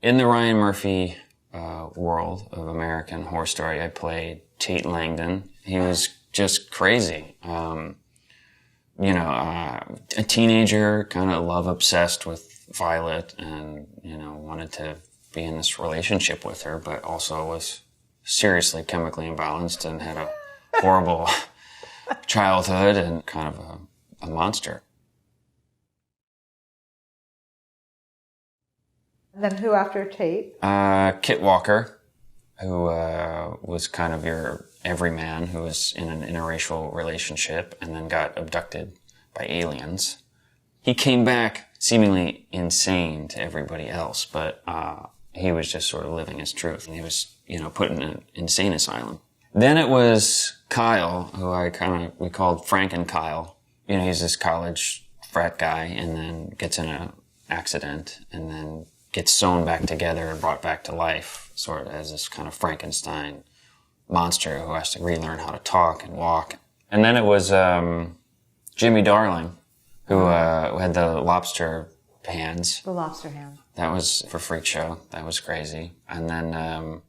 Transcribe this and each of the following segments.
In the Ryan Murphy world of American Horror Story, I played Tate Langdon. He was just crazy. A teenager, kind of love-obsessed with Violet and, wanted to be in this relationship with her, but also was seriously chemically imbalanced and had a horrible childhood and kind of a monster. Then who after Tate? Kit Walker, who was kind of your everyman who was in an interracial relationship and then got abducted by aliens. He came back seemingly insane to everybody else, but he was just sort of living his truth. And he was, put in an insane asylum. Then it was Kyle, who we called Franken Kyle. He's this college frat guy and then gets in an accident and then gets sewn back together and brought back to life, sort of as this kind of Frankenstein monster who has to relearn how to talk and walk. And then it was Jimmy Darling, who had the lobster hands. The lobster hand. That was for Freak Show. That was crazy. And then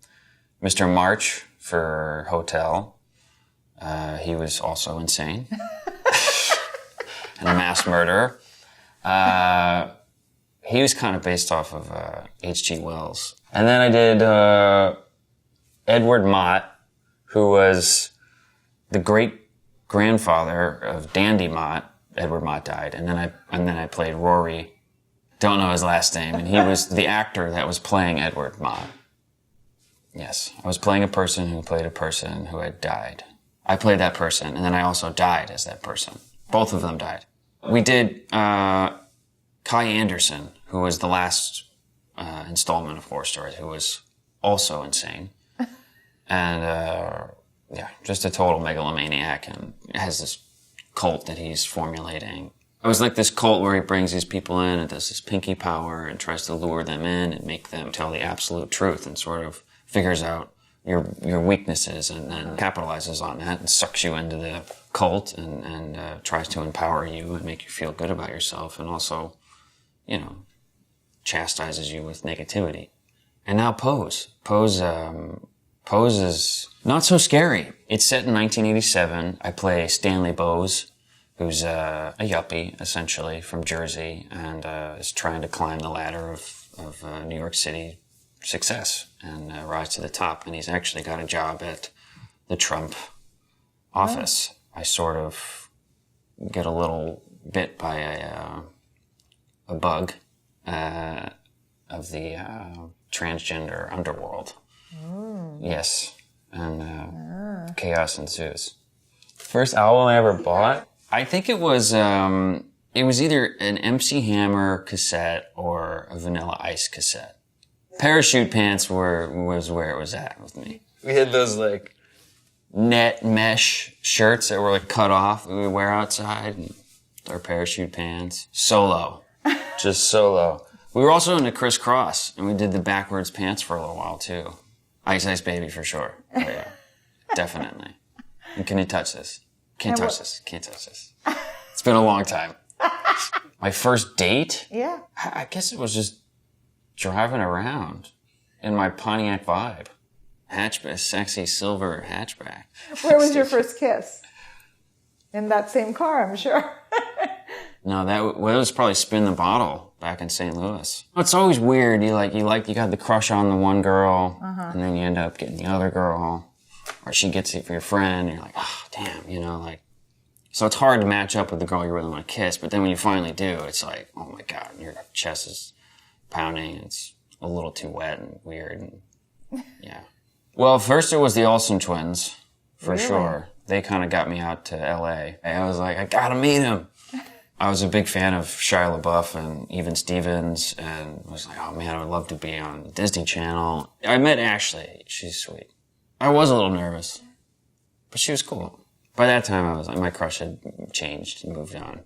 Mr. March for Hotel. He was also insane. And a mass murderer. He was kind of based off of H.G. Wells. And then I did Edward Mott, who was the great-grandfather of Dandy Mott. Edward Mott died. And then I played Rory. Don't know his last name. And he was the actor that was playing Edward Mott. Yes. I was playing a person who played a person who had died. I played that person, and then I also died as that person. Both of them died. We did Kai Anderson, who was the last installment of Horror Stories, who was also insane. And, just a total megalomaniac, and has this cult that he's formulating. It was like this cult where he brings these people in and does this pinky power and tries to lure them in and make them tell the absolute truth and sort of figures out your weaknesses and then capitalizes on that and sucks you into the cult and tries to empower you and make you feel good about yourself and also, chastises you with negativity. And now Pose. Pose is not so scary. It's set in 1987. I play Stanley Bowes, who's a yuppie, essentially, from Jersey, and is trying to climb the ladder of New York City success and rise to the top. And he's actually got a job at the Trump office. I sort of get a little bit by a bug of the transgender underworld. Yes. And chaos ensues. First album I ever bought? I think it was either an MC Hammer cassette or a Vanilla Ice cassette. Parachute Pants was where it was at with me. We had those net mesh shirts that were cut off that we would wear outside and our parachute pants. Solo. Just solo. We were also into Criss Cross and we did the backwards pants for a little while too. Ice Ice Baby for sure. Oh, yeah. Definitely. And can you touch this? Can't touch this. Can't touch this. It's been a long time. My first date? Yeah. I guess it was just driving around in my Pontiac Vibe. Hatchback, sexy silver hatchback. Where was your first kiss? In that same car, I'm sure. No, it was probably Spin the Bottle back in St. Louis. It's always weird. You got the crush on the one girl, and then you end up getting the other girl, or she gets it for your friend, and you're like, oh, damn, So it's hard to match up with the girl you really want to kiss, but then when you finally do, it's like, oh my God, your chest is pounding, it's a little too wet and weird, and yeah. Well, first it was the Olsen twins, for sure. They kind of got me out to LA. I was like, I gotta meet him. I was a big fan of Shia LaBeouf and Even Stevens, and was like, oh man, I would love to be on the Disney Channel. I met Ashley. She's sweet. I was a little nervous, but she was cool. By that time, I was like, my crush had changed and moved on.